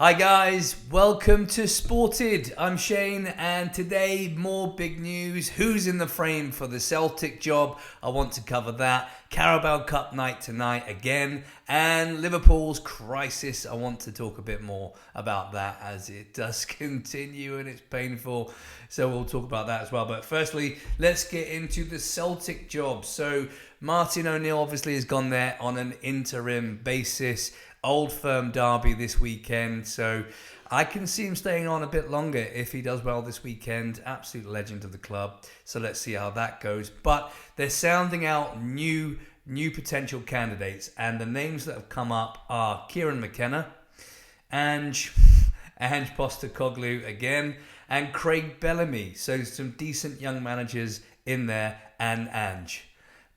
Hi guys, welcome to Sported. I'm Shane and today more big news. Who's in the frame for the Celtic job? I want to cover that. Carabao Cup night tonight again and Liverpool's crisis. I want to talk a bit more about that as it does continue and it's painful. So we'll talk about that as well. But firstly, let's get into the Celtic job. So Martin O'Neill obviously has gone there on an interim basis. Old Firm derby this weekend, so I can see him staying on a bit longer if he does well this weekend. Absolute legend of the club, so let's see how that goes. But they're sounding out new potential candidates, and the names that have come up are Kieran Mckenna, Ange Postecoglou again, and Craig Bellamy. So some decent young managers in there, and Ange.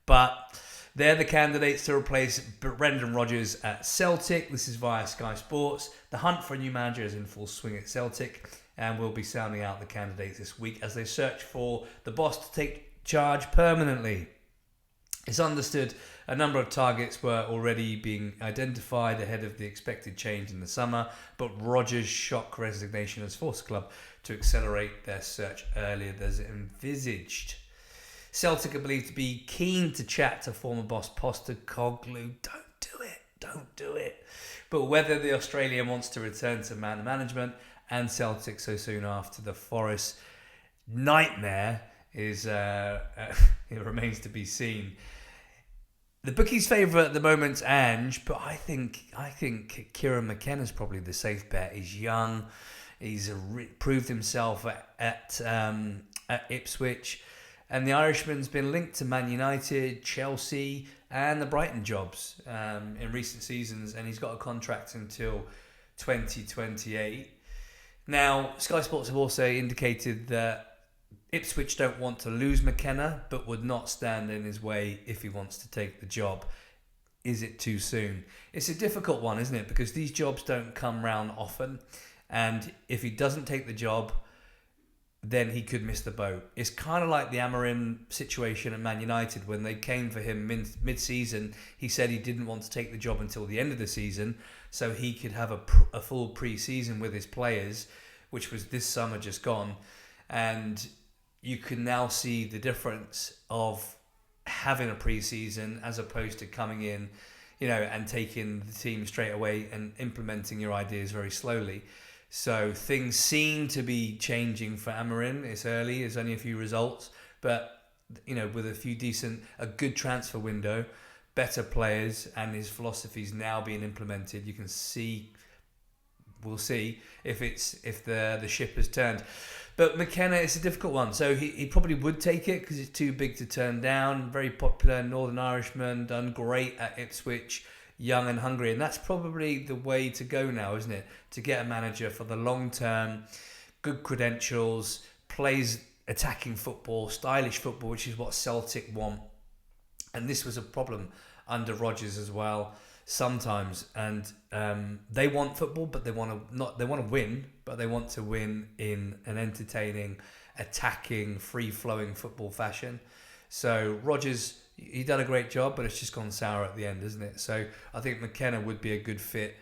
But they're the candidates to replace Brendan Rodgers at Celtic. This is via Sky Sports. The hunt for a new manager is in full swing at Celtic, and we'll be sounding out the candidates this week as they search for the boss to take charge permanently. It's understood a number of targets were already being identified ahead of the expected change in the summer, but Rodgers' shock resignation has forced the club to accelerate their search earlier than envisaged. Celtic are believed to be keen to chat to former boss Postecoglou. Don't do it. But whether the Australian wants to return to management and Celtic so soon after the Forest nightmare is it remains to be seen. The bookies' favourite at the moment's Ange, but I think Kieran Mckenna is probably the safe bet. He's young, he's proved himself at Ipswich. And the Irishman's been linked to Man United, Chelsea, and the Brighton jobs in recent seasons, and he's got a contract until 2028. Now, Sky Sports have also indicated that Ipswich don't want to lose Mckenna, but would not stand in his way if he wants to take the job. Is it too soon? It's a difficult one, isn't it? Because these jobs don't come round often, and if he doesn't take the job, then he could miss the boat. It's kind of like the Amorim situation at Man United when they came for him mid-season. He said he didn't want to take the job until the end of the season so he could have a full pre-season with his players, which was this summer just gone. And you can now see the difference of having a pre-season as opposed to coming in, and taking the team straight away and implementing your ideas very slowly. So things seem to be changing for Amorim. It's early, there's only a few results, but with a good transfer window, better players, and his philosophy's now being implemented, you can see. We'll see if the ship has turned. But Mckenna is a difficult one. So he probably would take it because it's too big to turn down. Very popular Northern Irishman, done great at Ipswich. Young and hungry, and that's probably the way to go now, isn't it? To get a manager for the long term, good credentials, plays attacking football, stylish football, which is what Celtic want. And this was a problem under Rodgers as well sometimes. And they want football, but they want to win, but they want to win in an entertaining, attacking, free-flowing football fashion. So Rodgers, he done a great job, but it's just gone sour at the end, isn't it? So I think Mckenna would be a good fit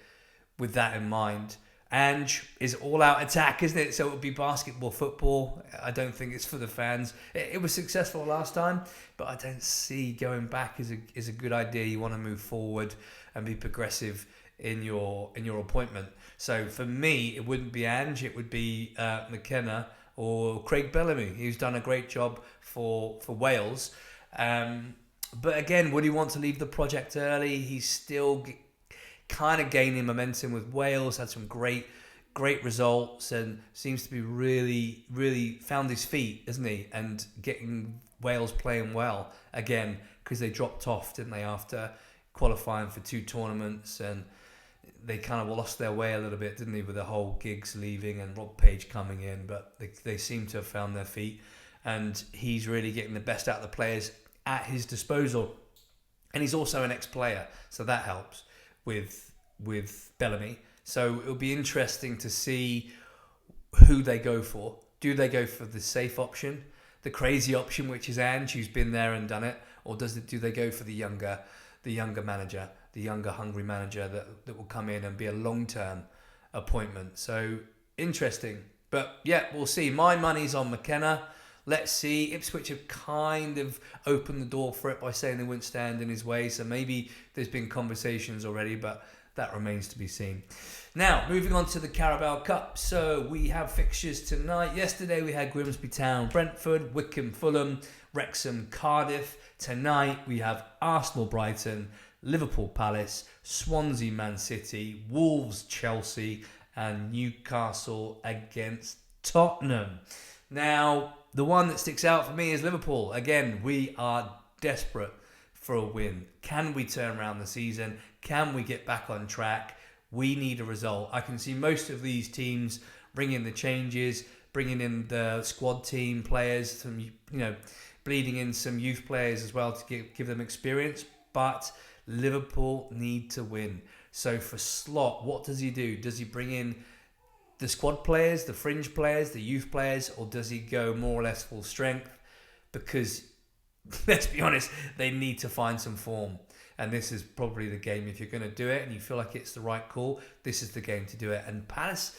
with that in mind. Ange is all-out attack, isn't it? So it would be basketball, football. I don't think it's for the fans. It was successful last time, but I don't see going back is a good idea. You want to move forward and be progressive in your appointment. So for me, it wouldn't be Ange. It would be Mckenna or Craig Bellamy, who's done a great job for Wales. But again, would he want to leave the project early? He's still kind of gaining momentum with Wales, had some great results, and seems to be really, really found his feet, isn't he? And getting Wales playing well again, because they dropped off, didn't they, after qualifying for 2 tournaments, and they kind of lost their way a little bit, didn't they, with the whole Giggs leaving and Rob Page coming in, but they seem to have found their feet, and he's really getting the best out of the players at his disposal. And he's also an ex-player, so that helps with Bellamy. So it'll be interesting to see who they go for. Do they go for the safe option, the crazy option, which is Ange, who's been there and done it, or do they go for the younger manager, the younger hungry manager that will come in and be a long-term appointment. So interesting. But yeah, we'll see. My money's on Mckenna. Let's see. Ipswich have kind of opened the door for it by saying they wouldn't stand in his way. So maybe there's been conversations already, but that remains to be seen. Now, moving on to the Carabao Cup. So we have fixtures tonight. Yesterday we had Grimsby Town, Brentford, Wycombe, Fulham, Wrexham, Cardiff. Tonight we have Arsenal, Brighton, Liverpool, Palace, Swansea, Man City, Wolves, Chelsea, and Newcastle against Tottenham. Now, the one that sticks out for me is Liverpool. Again, we are desperate for a win. Can we turn around the season? Can we get back on track? We need a result. I can see most of these teams bringing the changes, bringing in the squad team players, some, bleeding in some youth players as well to give them experience. But Liverpool need to win. So for Slot, what does he do? Does he bring in the squad players, the fringe players, the youth players, or does he go more or less full strength? Because let's be honest, they need to find some form. And this is probably the game. If you're going to do it and you feel like it's the right call, this is the game to do it. And Palace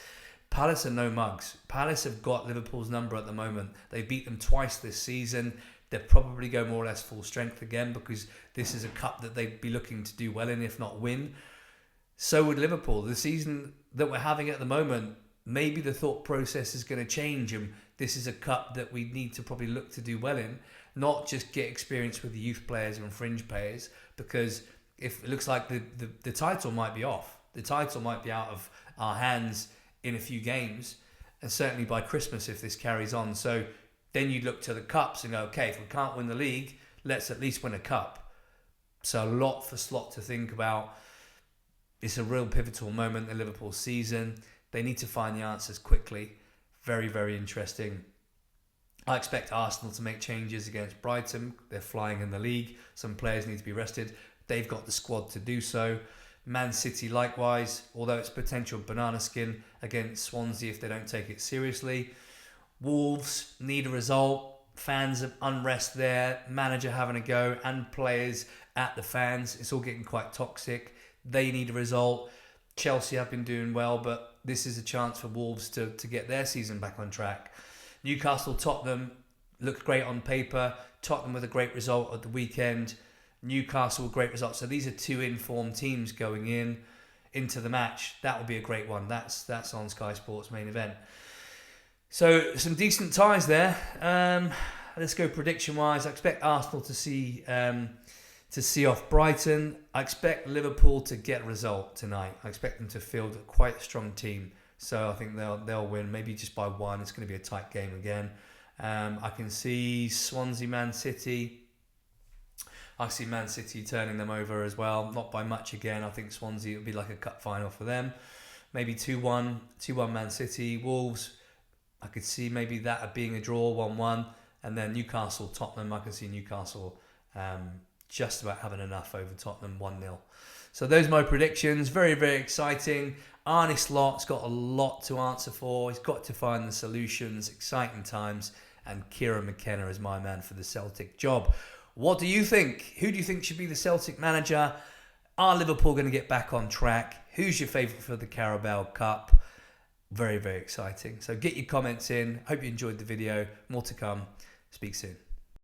are no mugs. Palace have got Liverpool's number at the moment. They beat them twice this season. They'll probably go more or less full strength again because this is a cup that they'd be looking to do well in, if not win. So would Liverpool. The season that we're having at the moment, maybe the thought process is going to change, and this is a cup that we need to probably look to do well in, not just get experience with the youth players and fringe players, because if it looks like the title might be off, the title might be out of our hands in a few games, and certainly by Christmas if this carries on. So then you look to the cups and go, okay, if we can't win the league, let's at least win a cup. So a lot for Slot to think about. It's a real pivotal moment in Liverpool's season. They need to find the answers quickly. Very, very interesting. I expect Arsenal to make changes against Brighton. They're flying in the league. Some players need to be rested. They've got the squad to do so. Man City likewise, although it's potential banana skin against Swansea if they don't take it seriously. Wolves need a result. Fans of unrest there. Manager having a go and players at the fans. It's all getting quite toxic. They need a result. Chelsea have been doing well, but this is a chance for Wolves to get their season back on track. Newcastle, Tottenham looked great on paper. Tottenham with a great result at the weekend. Newcastle with great results. So these are two informed teams going into the match. That will be a great one. That's on Sky Sports main event. So some decent ties there. Let's go prediction wise. I expect Arsenal to see off Brighton. I expect Liverpool to get a result tonight. I expect them to field quite a strong team. So I think they'll win, maybe just by one. It's going to be a tight game again. I can see Swansea, Man City. I see Man City turning them over as well. Not by much again. I think Swansea will be like a cup final for them. Maybe 2-1 Man City. Wolves, I could see maybe that being a draw, 1-1. And then Newcastle, Tottenham, I can see Newcastle just about having enough over Tottenham, 1-0. So those are my predictions. Very, very exciting. Arne Slot's got a lot to answer for. He's got to find the solutions. Exciting times. And Kieran Mckenna is my man for the Celtic job. What do you think? Who do you think should be the Celtic manager? Are Liverpool going to get back on track? Who's your favourite for the Carabao Cup? Very, very exciting. So get your comments in. Hope you enjoyed the video. More to come. Speak soon.